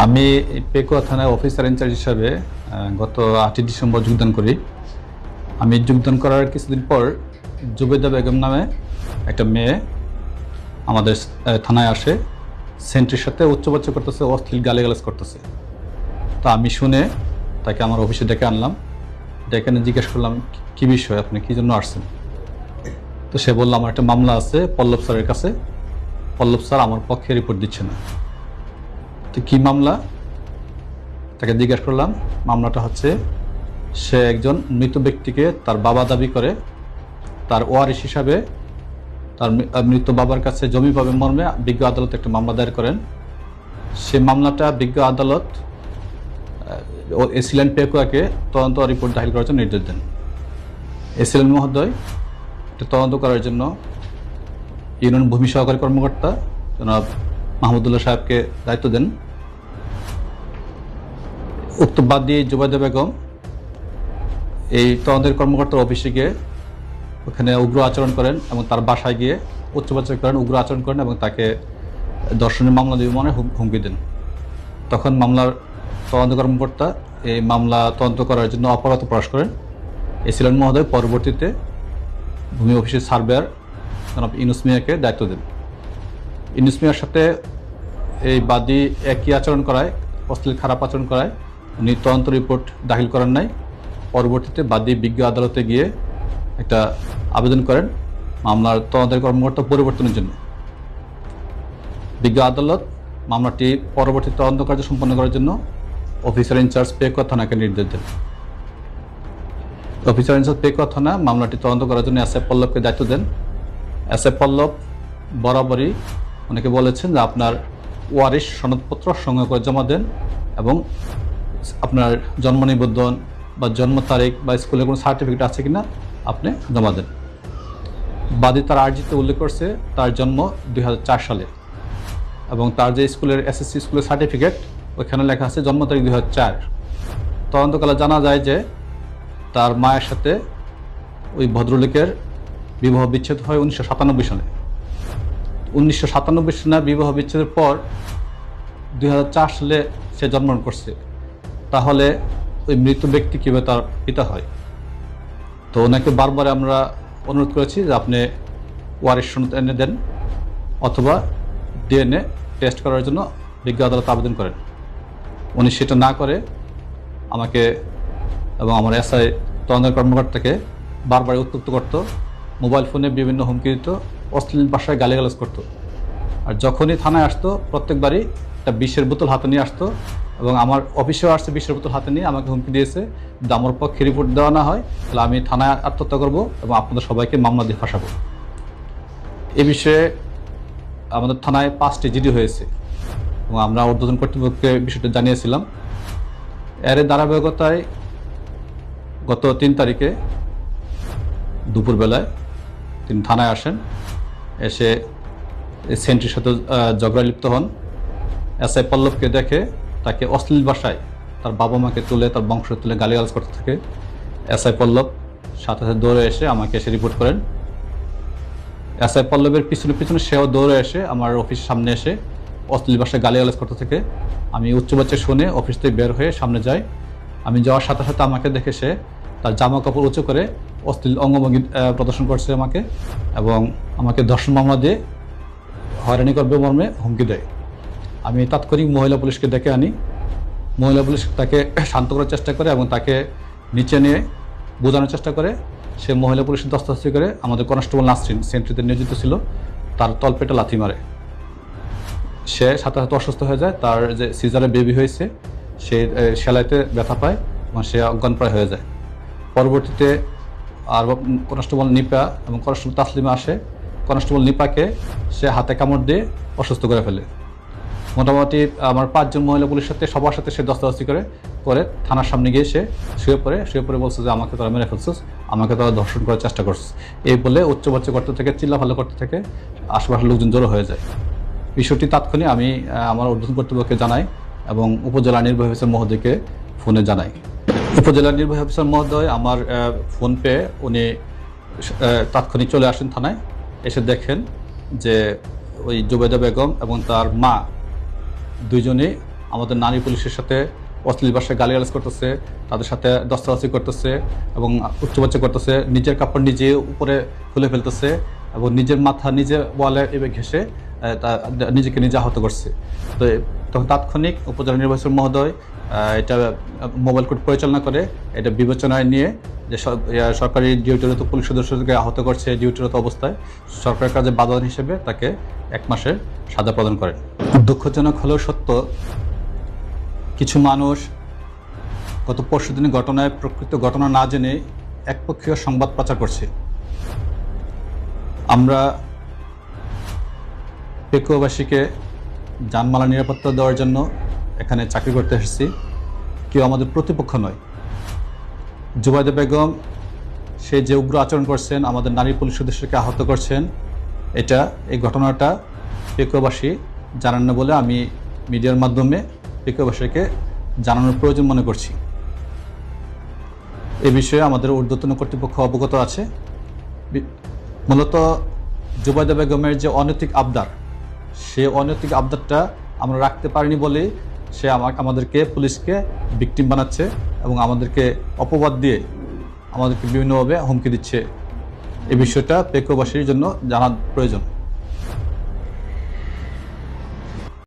আমি পেকুয়া থানায় officer in charge হিসাবে গত 8ই ডিসেম্বর যোগদান করি। আমি যোগদান করার কিছুদিন পর জুবেদা বেগম নামে একটা মেয়ে আমাদের থানায় আসে, সেন্ট্রির সাথে উচ্চবাচ্য করতেছে, অশ্লীল গালিগালাজ করতেছে। তো আমি শুনে তাকে আমার অফিসে ডেকে আনলাম, ডেকে এনে জিজ্ঞেস করলাম কী বিষয়, আপনি কী জন্য আসছেন? তো সে বলল আমার একটা মামলা আছে পল্লব স্যারের কাছে, পল্লব স্যার আমার পক্ষে রিপোর্ট দিচ্ছে না। তো কী মামলা? তাকে জিজ্ঞেস করলাম। মামলাটা হচ্ছে, সে একজন মৃত ব্যক্তিকে তার বাবা দাবি করে, তার ওয়ারিশ হিসাবে তার মৃত বাবার কাছে জমি পাবে মর্মে বিজ্ঞ আদালতে একটা মামলা দায়ের করেন। সে মামলাটা বিজ্ঞ আদালত এসিলেন পেকুয়াকে তদন্ত রিপোর্ট দাখিল করার জন্য নির্দেশ দেন। এসিলেন মহোদয় এটা তদন্ত করার জন্য ইউনিয়ন ভূমি সহকারী কর্মকর্তা জনাব মাহমুদুল্লাহ সাহেবকে দায়িত্ব দেন। উক্ত বাদ দিয়ে জুবেদা বেগম এই তদন্তের কর্মকর্তার অফিসে গিয়ে ওখানে উগ্র আচরণ করেন এবং তার বাসায় গিয়ে উচ্চবাচ্য করেন, উগ্র আচরণ করেন এবং তাকে ধর্ষণের মামলা দিবে মনে হুমকি দেন। তখন মামলার তদন্ত কর্মকর্তা এই মামলা তদন্ত করার জন্য অপরাধ প্রকাশ করেন। এসিলেন মহোদয় পরবর্তীতে ভূমি অফিসের সার্ভেয়ার জনাব ইউনুস মিয়াকে দায়িত্ব দেন। ইউনুস মিয়ার সাথে এই বাদী একই আচরণ করায়, অশ্লীল খারাপ আচরণ করায় উনি তদন্ত রিপোর্ট দাখিল করেন নাই। পরবর্তীতে বাদী বিজ্ঞ আদালতে গিয়ে একটা আবেদন করেন মামলার তদন্তের কর্মকর্তা পরিবর্তনের জন্য। বিজ্ঞ আদালত মামলাটি পরবর্তী তদন্ত কার্য সম্পন্ন করার জন্য অফিসার ইনচার্জ পেকুয়া থানাকে নির্দেশ দেন। অফিসার ইনচার্জ পেকুয়া থানা মামলাটি তদন্ত করার জন্য এস এ পল্লবকে দায়িত্ব দেন। এস এ পল্লব বরাবরই অনেকে বলেছেন যে আপনার ওয়ারিশ সনদপত্র সংগ্রহ করে জমা দেন এবং আপনার জন্ম নিবন্ধন বা জন্ম তারিখ বা স্কুলের কোনো সার্টিফিকেট আছে কিনা আপনি জমা দেন। বাদী তার আর্জিতে উল্লেখ করছে তার জন্ম 2004 সালে এবং তার যে স্কুলের এসএসসি স্কুলের সার্টিফিকেট ওইখানে লেখা আছে জন্ম তারিখ 2004। তদন্তকালে জানা যায় যে তার মায়ের সাথে ওই ভদ্রলোকের বিবাহ বিচ্ছেদ হয় 1997 সালে। 1997 সালে বিবাহ বিচ্ছেদের পর 2004 সালে সে জন্মগ্রহণ করছে। তাহলে ওই মৃত ব্যক্তি কীভাবে তার পিতা হয়? তো ওনাকে বারবার আমরা অনুরোধ করেছি যে আপনি ওয়ারিশ সনদ এনে দেন অথবা ডিএনএ টেস্ট করার জন্য বিজ্ঞ আদালতে আবেদন করেন। উনি সেটা না করে আমাকে এবং আমার এসআই তদন্ত কর্মকর্তাকে বারবার উত্ত্যক্ত করত, মোবাইল ফোনে বিভিন্ন হুমকি দিত, অশ্লীল ভাষায় গালিগালাজ করত। আর যখনই থানায় আসতো প্রত্যেকবারই একটা বিষের বোতল হাতে নিয়ে আসতো এবং আমার অফিসেও আসছে বিষের বোতল হাতে নিয়ে আমাকে হুমকি দিয়েছে যে আমার পক্ষে রিপোর্ট দেওয়া না হয় তাহলে আমি থানায় আত্মহত্যা করব এবং আপনাদের সবাইকে মামলা দিয়ে ফাঁসাবো। এ বিষয়ে আমাদের থানায় 5টি জিডি হয়েছে এবং আমরা ঊর্ধ্বতন কর্তৃপক্ষকে বিষয়টা জানিয়েছিলাম। এর ধারাবাহিকতায় গত 3 তারিখে দুপুরবেলায় তিনি থানায় আসেন, এসে সেন্ট্রির সাথে ঝগড়ায় লিপ্ত হন। এসআই পল্লবকে দেখে তাকে অশ্লীল ভাষায় তার বাবা মাকে তুলে, তার বংশ তুলে গালিগালাজ করতে থাকে। এসআই পল্লব সাথে সাথে দৌড়ে এসে আমাকে এসে রিপোর্ট করেন। এসআই পল্লবের পিছনে পিছনে সেও দৌড়ে এসে আমার অফিসের সামনে এসে অশ্লীল ভাষায় গালিগালাজ করতে থাকে। আমি উচ্চবাচ্য শুনে অফিস থেকে বের হয়ে সামনে যাই। আমি যাওয়ার সাথে সাথে আমাকে দেখে সে তার জামা কাপড় উঁচু করে অশ্লীল অঙ্গভঙ্গি প্রদর্শন করছে আমাকে এবং আমাকে ধর্ষণ মামলা দিয়ে হয়রানি করবে মর্মে হুমকি দেয়। আমি তাৎক্ষণিক মহিলা পুলিশকে ডেকে আনি। মহিলা পুলিশ তাকে শান্ত করার চেষ্টা করে এবং তাকে নিচে নিয়ে বোঝানোর চেষ্টা করে। সে মহিলা পুলিশের দস্তাস্তি করে আমাদের কনস্টেবল নাসরিন সেন্ট্রিতে নিয়োজিত ছিল, তার তলপেটে লাথি মারে। সে সাথে সাথে অসুস্থ হয়ে যায়। তার যে সিজারে বেবি হয়েছে সে সেলাইতে ব্যথা পায় এবং সে অজ্ঞানপ্রায় হয়ে যায়। পরবর্তীতে আর কনস্টেবল নিপা এবং কনস্টেবল তাসলিমা আসে। কনস্টেবল নিপাকে সে হাতে কামড় দিয়ে অসুস্থ করে ফেলে। মোটামুটি আমার 5 জন মহিলা পুলিশের সাথে সবার সাথে সে দস্তাদস্তি করে থানার সামনে গিয়ে সে শুয়ে পড়ে বলছে যে আমাকে তোরা মেরে ফেলছিস, আমাকে তোরা ধর্ষণ করার চেষ্টা করছিস, এই বলে উচ্চবাচ্য করতে থেকে চিল্লাফাল্লা করতে থেকে আশেপাশের লোকজন জড়ো হয়ে যায়। বিষয়টি তাৎক্ষণিক আমি আমার ঊর্ধ্বতন কর্তৃপক্ষকে জানাই এবং উপজেলা নির্বাহী অফিসার মহোদয়কে ফোনে জানাই। উপজেলা নির্বাহী অফিসার মহোদয় আমার ফোন পেয়ে উনি তাৎক্ষণিক চলে আসেন থানায়। এসে দেখেন যে ওই জুবেদা বেগম এবং তার মা দুইজনে আমাদের নারী পুলিশের সাথে অশ্লীল ভাষায় গালিগালাজ করতেছে, তাদের সাথে দস্তাদস্তি করতেছে এবং উচ্চবাচ্য করতেছে, নিজের কাপড় নিজে উপরে খুলে ফেলতেছে এবং নিজের মাথা নিজে ওয়ালে এভাবে ঘেঁষে নিজেকে নিজে আহত করছে। তো তখন তাৎক্ষণিক উপজেলা নির্বাচন মহোদয় এটা মোবাইল কোর্ট পরিচালনা করে এটা বিবেচনায় নিয়ে যে সরকারি ডিউটিরত পুলিশ সদস্যকে আহত করছে ডিউটিরত অবস্থায় সরকারের কাজে বাধা হিসেবে তাকে 1 মাসের সাজা প্রদান করেন। দুঃখজনক হলেও সত্য, কিছু মানুষ গত পরশুদিনের ঘটনায় প্রকৃত ঘটনা না জেনে একপক্ষীয় সংবাদ প্রচার করছে। আমরা পেকুয়াবাসীকে জানমালের নিরাপত্তা দেওয়ার জন্য এখানে চাকরি করতে এসেছি, কেউ আমাদের প্রতিপক্ষ নয়। জুবাইদা বেগম সে যে উগ্র আচরণ করছেন, আমাদের নারী পুলিশ সদস্যকে আহত করছেন, এই ঘটনাটা পেকুয়াবাসী জানান না বলে আমি মিডিয়ার মাধ্যমে পেকুয়াবাসীকে জানানোর প্রয়োজন মনে করছি। এ বিষয়ে আমাদের ঊর্ধ্বতন কর্তৃপক্ষ অবগত আছে। মূলত জুবাইদা বেগমের যে অনৈতিক আবদার, সে অনৈতিক আবদারটা আমরা রাখতে পারিনি বলে সে আমাদেরকে পুলিশকে ভিকটিম বানাচ্ছে এবং আমাদেরকে অপবাদ দিয়ে আমাদেরকে বিভিন্নভাবে হুমকি দিচ্ছে। এই বিষয়টা পেকুয়াবাসীর জন্য জানা প্রয়োজন।